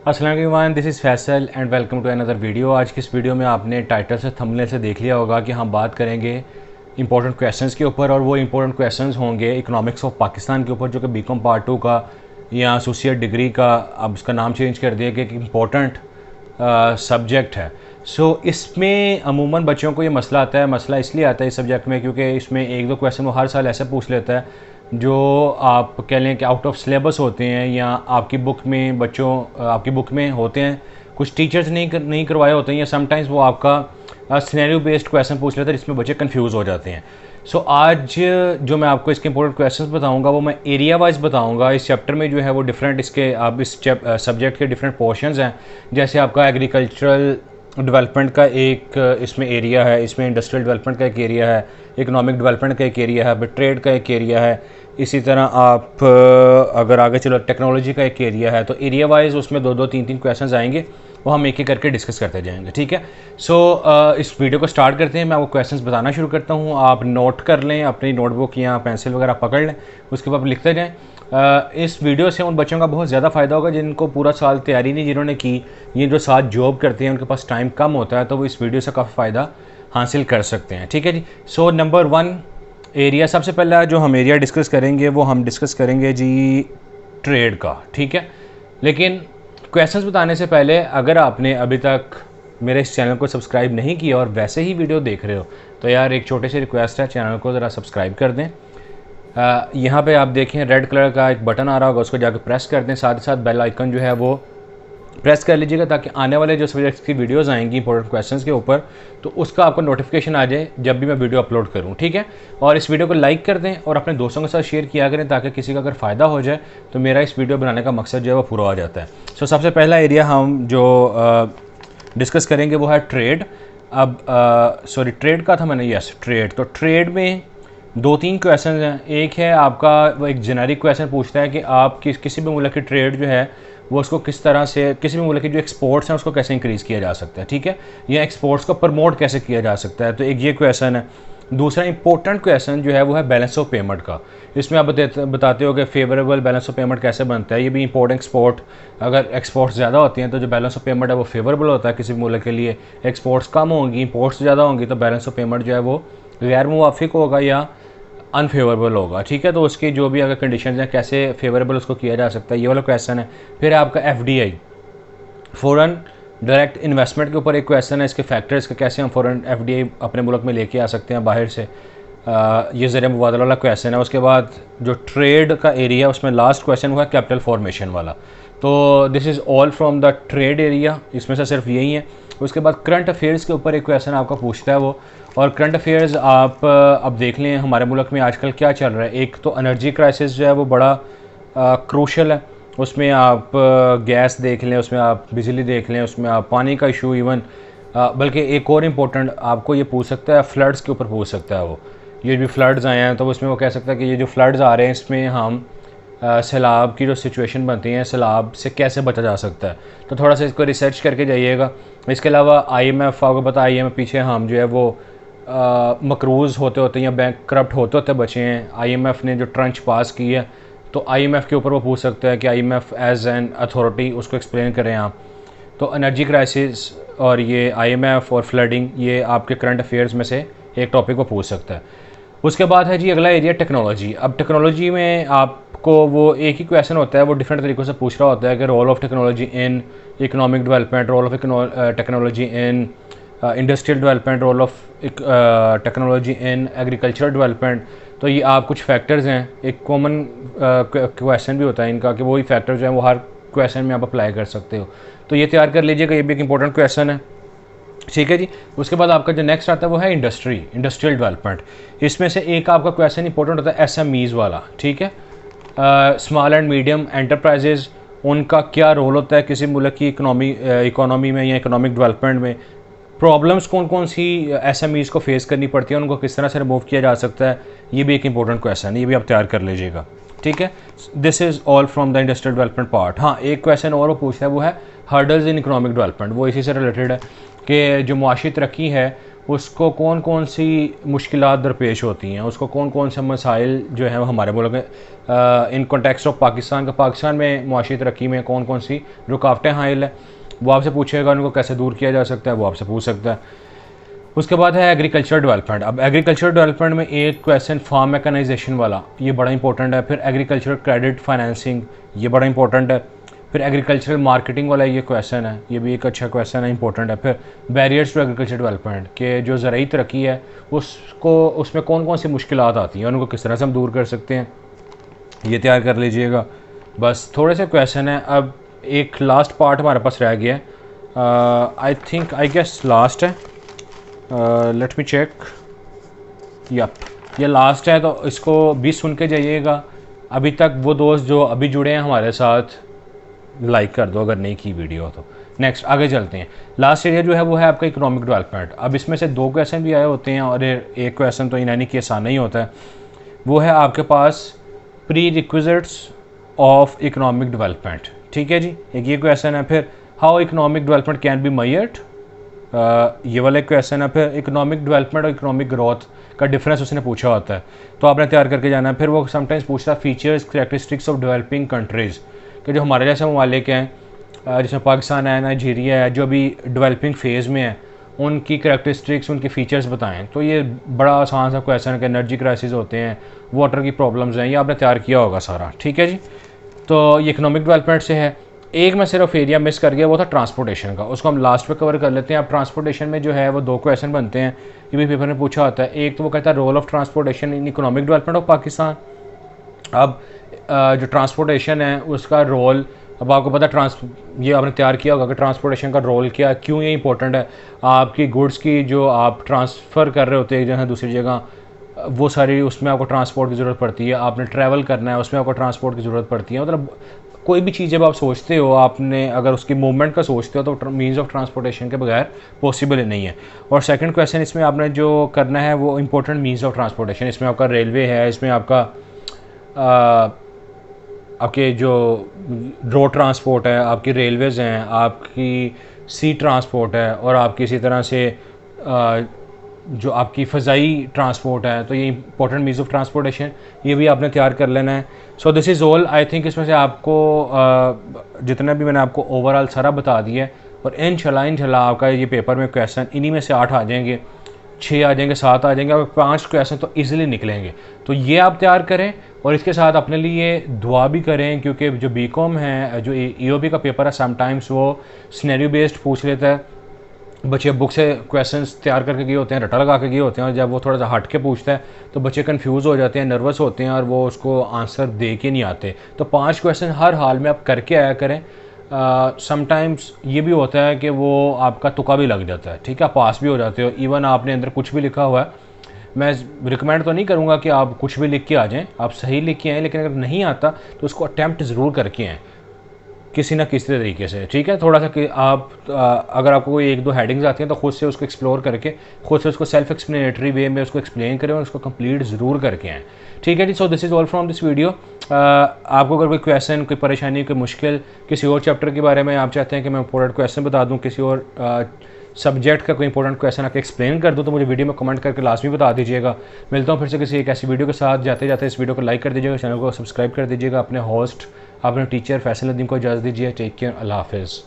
अस्सलाम वालेकुम, this is Faisal and welcome to another video. आज की इस वीडियो में आपने टाइटल से थंबनेल से देख लिया होगा कि हम बात करेंगे इंपॉर्टेंट क्वेश्चंस के ऊपर, और वो इंपॉर्टेंट क्वेश्चंस होंगे इकोनॉमिक्स ऑफ पाकिस्तान के ऊपर, जो कि बीकॉम पार्ट 2 का या एसोसिएट डिग्री का, अब उसका नाम चेंज कर दिया कि एक इम्पॉर्टेंट सब्जेक्ट है। इसमें अमूमन बच्चों को ये मसला आता है। मसला इसलिए आता है इस सब्जेक्ट में क्योंकि इसमें एक दो क्वेश्चन वो हर साल ऐसे पूछ लेता है जो आप कह लें कि आउट ऑफ सिलेबस होते हैं, या आपकी बुक में आपकी बुक में होते हैं, कुछ टीचर्स नहीं करवाए होते हैं, या समटाइम्स वो आपका सिनेरियो बेस्ड क्वेश्चन पूछ लेते हैं जिसमें बच्चे कंफ्यूज हो जाते हैं। आज जो मैं आपको इसके इंपॉर्टेंट क्वेश्चंस बताऊंगा वो मैं एरिया वाइज बताऊंगा। इस चैप्टर में जो है वो डिफरेंट इसके आप इस सब्जेक्ट के डिफरेंट पोर्शंस हैं। जैसे आपका एग्रीकल्चरल डेवलपमेंट का एक इसमें एरिया है, इसमें इंडस्ट्रियल डेवलपमेंट का एक एरिया है, इकोनॉमिक डेवलपमेंट का एक एरिया है, ट्रेड का एक एरिया है। इसी तरह आप अगर आगे चलो टेक्नोलॉजी का एक एरिया है। तो एरिया वाइज उसमें दो तीन क्वेश्चंस आएंगे, वो हम एक एक करके डिस्कस करते जाएंगे। ठीक है। इस वीडियो को स्टार्ट करते हैं। मैं वो क्वेश्चंस बताना शुरू करता हूँ, आप नोट कर लें, अपनी नोटबुक या पेंसिल वगैरह पकड़ लें, उसके बाद लिखते जाएँ। इस वीडियो से उन बच्चों का बहुत ज़्यादा फ़ायदा होगा जिनको पूरा साल तैयारी नहीं जिन्होंने की, ये जो साथ जॉब करते हैं उनके पास टाइम कम होता है, तो वो इस वीडियो से काफ़ी फ़ायदा हासिल कर सकते हैं। ठीक है जी। नंबर 1 एरिया, सबसे पहला जो हम एरिया डिस्कस करेंगे वो हम डिस्कस करेंगे जी ट्रेड का। ठीक है। लेकिन क्वेश्चंस बताने से पहले अगर आपने अभी तक मेरे इस चैनल को सब्सक्राइब नहीं किया और वैसे ही वीडियो देख रहे हो तो यार एक छोटी सी रिक्वेस्ट है, चैनल को ज़रा सब्सक्राइब कर दें। यहाँ पे आप देखें रेड कलर का एक बटन आ रहा होगा, उसको जाकर प्रेस कर दें। साथ ही साथ बेल आइकन जो है वो प्रेस कर लीजिएगा ताकि आने वाले जो सब्जेक्ट्स की वीडियोस आएंगी इंपॉर्टेंट क्वेश्चंस के ऊपर, तो उसका आपको नोटिफिकेशन आ जाए जब भी मैं वीडियो अपलोड करूँ। ठीक है। और इस वीडियो को लाइक कर दें और अपने दोस्तों के साथ शेयर किया करें ताकि किसी का अगर फ़ायदा हो जाए तो मेरा इस वीडियो बनाने का मकसद जो है वो पूरा हो जाता है। सबसे पहला एरिया हम जो डिस्कस करेंगे वो है ट्रेड। अब ट्रेड का था मैंने, यस ट्रेड। तो ट्रेड में दो तीन क्वेश्चन हैं। एक है आपका वो एक जेनेरिक क्वेश्चन पूछता है कि आप किसी भी मुल्क की ट्रेड जो है वो उसको किस तरह से, किसी भी मुल्क की जो एक्सपोर्ट्स हैं उसको कैसे इंक्रीज़ किया जा सकता है। ठीक है। या एक्सपोर्ट्स को प्रमोट कैसे किया जा सकता है, तो एक ये क्वेश्चन है। दूसरा इंपॉर्टेंट क्वेश्चन जो है वो है बैलेंस ऑफ पेमेंट का। इसमें आप बताते हो कि फेवरेबल बैलेंस ऑफ पेमेंट कैसे बनता है। ये भी इंपोर्ट एक्सपोर्ट, अगर एक्सपोर्ट्स ज़्यादा होती हैं तो जो बैलेंस ऑफ पेमेंट है वो फेवरेबल होता है किसी भी मुल्क के लिए। एक्सपोर्ट्स कम होंगी, इंपोर्ट्स ज़्यादा होंगी, तो बैलेंस ऑफ पेमेंट जो है वो गैर मुवाफिक होगा या अनफेवरेबल होगा। ठीक है। तो उसकी जो भी अगर कंडीशंस हैं कैसे फेवरेबल उसको किया जा सकता है, ये वाला क्वेश्चन है। फिर आपका FDI, फॉरेन डायरेक्ट इन्वेस्टमेंट के ऊपर एक क्वेश्चन है। इसके फैक्टर्स का कैसे हम फॉरेन FDI अपने मुल्क में लेके आ सकते हैं बाहर से, ये ज़रिया मुबादला वाला क्वेश्चन है। उसके बाद जो ट्रेड का एरिया उसमें लास्ट क्वेश्चन हुआ कैपिटल फॉर्मेशन वाला। तो this is all from the trade area, इसमें से सिर्फ यही है। उसके बाद करंट अफेयर्स के ऊपर एक क्वेश्चन आपका पूछता है वो। और करंट अफेयर्स आप अब देख लें हमारे मुल्क में आजकल क्या चल रहा है। एक तो एनर्जी क्राइसिस जो है वो बड़ा क्रूशल है, उसमें आप गैस देख लें, उसमें आप बिजली देख लें, उसमें आप पानी का इशू, इवन बल्कि एक और इम्पोर्टेंट आपको ये पूछ सकता है, फ्लड्स के ऊपर पूछ सकता है वो। ये भी फ्लड्स आए हैं तो उसमें वो कह सकता है कि ये जो फ्लड्स आ रहे हैं इसमें हम सैलाब की जो सिचुएशन बनती है, सैलाब से कैसे बचा जा सकता है। तो थोड़ा सा इसको रिसर्च करके जाइएगा। इसके अलावा IMF, आपको पता है IMF पीछे हम जो है वो मकरूज़ होते होते या बैंक करप्ट होते होते बचे हैं। IMF ने जो ट्रंच पास की है तो IMF के ऊपर वो पूछ सकते हैं कि IMF एज एन अथॉरिटी उसको एक्सप्लेन करें आप। तो एनर्जी क्राइसिस और ये IMF और फ्लडिंग, ये आपके करंट अफेयर्स में से एक टॉपिक वो पूछ सकता है। उसके बाद है जी अगला एरिया टेक्नोलॉजी। अब टेक्नोलॉजी में आपको वो एक ही क्वेश्चन होता है, वो डिफरेंट तरीक़ों से पूछ रहा होता है कि role of technology in economic development, role of technology in industrial development, role of technology in agricultural development. तो ये आप कुछ फैक्टर्स हैं, एक कॉमन क्वेश्चन भी होता है इनका कि वही फैक्टर जो है वो हर क्वेश्चन में आप अप्लाई कर सकते हो। तो ये तैयार कर लीजिएगा, ये भी एक इंपॉर्टेंट क्वेश्चन है। ठीक है जी। उसके बाद आपका जो नेक्स्ट आता है वो है इंडस्ट्रियल डेवलपमेंट। इसमें से एक आपका क्वेश्चन इंपॉर्टेंट होता है SMEs वाला। ठीक है। स्मॉल एंड मीडियम एंटरप्राइजेज, उनका क्या रोल होता है किसी मुल्क की इकोनॉमी में या इकोनॉमिक डेवलपमेंट में। प्रॉब्लम्स कौन कौन सी SMEs को फेस करनी पड़ती है, उनको किस तरह से रिमूव किया जा सकता है, ये भी एक इंपॉर्टेंट क्वेश्चन है, ये भी आप तैयार कर लीजिएगा। ठीक है। This is all from the industrial development part. हाँ, एक क्वेश्चन और वो पूछता है वो है हर्डल्स इन इकोनॉमिक डेवलपमेंट। वो इसी से रिलेटेड है कि जो मुआशी तरक्की है उसको कौन कौन सी मुश्किलात दरपेश होती हैं, उसको कौन कौन से मसाइल जो हैं वो हमारे मुल्क में इन कॉन्टेक्स्ट ऑफ पाकिस्तान का पाकिस्तान में मुआशी तरक्की में कौन कौन सी रुकावटें हाइल है, वो आपसे पूछेगा। उनको कैसे दूर किया जा सकता है वो आपसे पूछ सकता है। उसके बाद है एग्रीकल्चर डेवलपमेंट। अब एग्रीकल्चर डेवलपमेंट में एक क्वेश्चन फार्म मैकेनाइजेशन वाला, ये बड़ा इंपॉर्टेंट है। फिर एग्रीकल्चर क्रेडिट फाइनेंसिंग, ये बड़ा इंपॉर्टेंट है। फिर एग्रीकल्चरल मार्केटिंग वाला ये क्वेश्चन है, ये भी एक अच्छा क्वेश्चन है, इंपॉर्टेंट है। फिर बैरियर्स टू एग्रीकल्चर डेवलपमेंट के जो ज़रूरी तरक्की है उसको, उसमें कौन कौन सी मुश्किलात आती हैं, उनको किस तरह से हम दूर कर सकते हैं, ये तैयार कर लीजिएगा। बस थोड़े से क्वेश्चन हैं। अब एक लास्ट पार्ट हमारे पास रह गया है, आई गेस लास्ट है, लेट मी चेक, यप ये लास्ट है, तो इसको भी सुन के जाइएगा। अभी तक वो दोस्त जो अभी जुड़े हैं हमारे साथ, लाइक कर दो अगर नहीं की वीडियो तो। नेक्स्ट आगे चलते हैं। लास्ट एरिया जो है वो है आपका इकोनॉमिक डेवलपमेंट। अब इसमें से 2 क्वेश्चन भी आए होते हैं और एक क्वेश्चन तो इन केस आना ही होता है। वो है आपके पास prerequisites of economic development, ठीक है जी, एक ये क्वेश्चन है। फिर how economic development can be measured, ये वाला क्वेश्चन है। फिर इकोनॉमिक डेवलपमेंट और इकोनॉमिक ग्रोथ का डिफरेंस उसने पूछा होता है, तो आपने तैयार करके जाना है। फिर वो समटाइम्स पूछता है features characteristics of developing countries, कि जो हमारे जैसे ममालिक हैं जिसमें पाकिस्तान है, नाइजीरिया है, जो अभी डेवलपिंग फेज़ में है, उनकी करैक्टरिस्टिक्स, उनकी फ़ीचर्स बताएं। तो ये बड़ा आसान सा क्वेश्चन है कि एनर्जी क्राइसिस होते हैं, वाटर की प्रॉब्लम्स हैं, ये आपने तैयार किया होगा सारा, ठीक है जी। तो ये इकोनॉमिक डेवलपमेंट से है। एक मैं सिर्फ एरिया मिस कर गया, वो था ट्रांसपोर्टेशन का, उसको हम लास्ट पे कवर कर लेते हैं। अब ट्रांसपोर्टेशन में जो है वो 2 क्वेश्चन बनते हैं, ये भी पेपर में पूछा होता है। एक तो वो कहता है role of transportation in economic development of Pakistan. अब जो ट्रांसपोर्टेशन है उसका रोल, अब आपको पता ये आपने तैयार किया होगा कि ट्रांसपोर्टेशन का रोल क्या है, क्यों ये इंपॉर्टेंट है। आपकी गुड्स की जो आप ट्रांसफ़र कर रहे होते हैं एक जगह दूसरी जगह, वो सारी उसमें आपको ट्रांसपोर्ट की ज़रूरत पड़ती है। आपने ट्रैवल करना है, उसमें आपको ट्रांसपोर्ट की ज़रूरत पड़ती है। मतलब कोई भी चीज़ जब आप सोचते हो, आपने अगर उसकी मूवमेंट का सोचते हो तो मीन्स ऑफ ट्रांसपोर्टेशन के बगैर पॉसिबल नहीं है। और सेकंड क्वेश्चन इसमें आपने जो करना है वो इंपॉर्टेंट मीन्स ऑफ ट्रांसपोर्टेशन, इसमें आपका रेलवे है, इसमें आपका आपके जो रोड ट्रांसपोर्ट है, आपकी रेलवेज़ हैं, आपकी सी ट्रांसपोर्ट है, और आपकी इसी तरह से जो आपकी फ़ज़ाई ट्रांसपोर्ट है। तो ये इंपॉर्टेंट मीन्स ऑफ ट्रांसपोर्टेशन, ये भी आपने तैयार कर लेना है। सो this is all. I think इसमें से आपको जितना भी मैंने आपको ओवरऑल सारा बता दिया है, और इंशाल्लाह आपका ये पेपर में क्वेश्चन इन्हीं में से 8 आ जाएंगे, 6 आ जाएंगे, 7 आ जाएंगे, और 5 क्वेश्चन तो ईजिली निकलेंगे। तो ये आप तैयार करें और इसके साथ अपने लिए दुआ भी करें, क्योंकि जो बीकॉम है, जो ईओबी का पेपर है, समटाइम्स वो सिनेरियो बेस्ड पूछ लेता है। बच्चे बुक से क्वेश्चंस तैयार करके गए होते हैं, रटा लगा के गए होते हैं, और जब वो थोड़ा सा हट के पूछता है तो बच्चे कंफ्यूज हो जाते हैं, नर्वस होते हैं, और वो उसको आंसर दे के नहीं आते। तो 5 क्वेश्चन हर हाल में आप करके आया करें। समटाइम्स ये भी होता है कि वो आपका तुक्का भी लग जाता है, ठीक है, पास भी हो जाते हो। इवन आपने अंदर कुछ भी लिखा हुआ है, मैं रिकमेंड तो नहीं करूँगा कि आप कुछ भी लिख के आ जाएँ, आप सही लिख के आएँ, लेकिन अगर नहीं आता तो उसको अटैम्प्ट ज़रूर करके आएँ किसी ना किसी तरीके से, ठीक है। थोड़ा सा कि आप अगर आपको कोई 1-2 हेडिंग्स आती हैं तो खुद से उसको एक्सप्लोर करके, खुद से उसको सेल्फ एक्सप्लेनेटरी वे में उसको एक्सप्लेन करें और उसको कंप्लीट ज़रूर करके आएँ, ठीक है जी। So this is all from this video. आपको अगर कोई क्वेश्चन, कोई परेशानी, कोई मुश्किल किसी और चैप्टर के बारे में आप चाहते हैं कि मैं इंपॉर्टेंट क्वेश्चन बता दूँ, किसी और सब्जेक्ट का कोई इंपॉर्टेंट क्वेश्चन आके एक्सप्लेन कर दूँ, तो मुझे वीडियो में कमेंट करके लाजमी बता दीजिएगा। मिलता हूँ फिर से किसी एक ऐसी वीडियो के साथ। जाते जाते इस वीडियो को लाइक कर दीजिएगा, चैनल को सब्सक्राइब कर दीजिएगा। अपने होस्ट, अपने टीचर फैसल नदीम को इजाज़त दीजिए। टेक केयर, अल्लाह हाफिज़।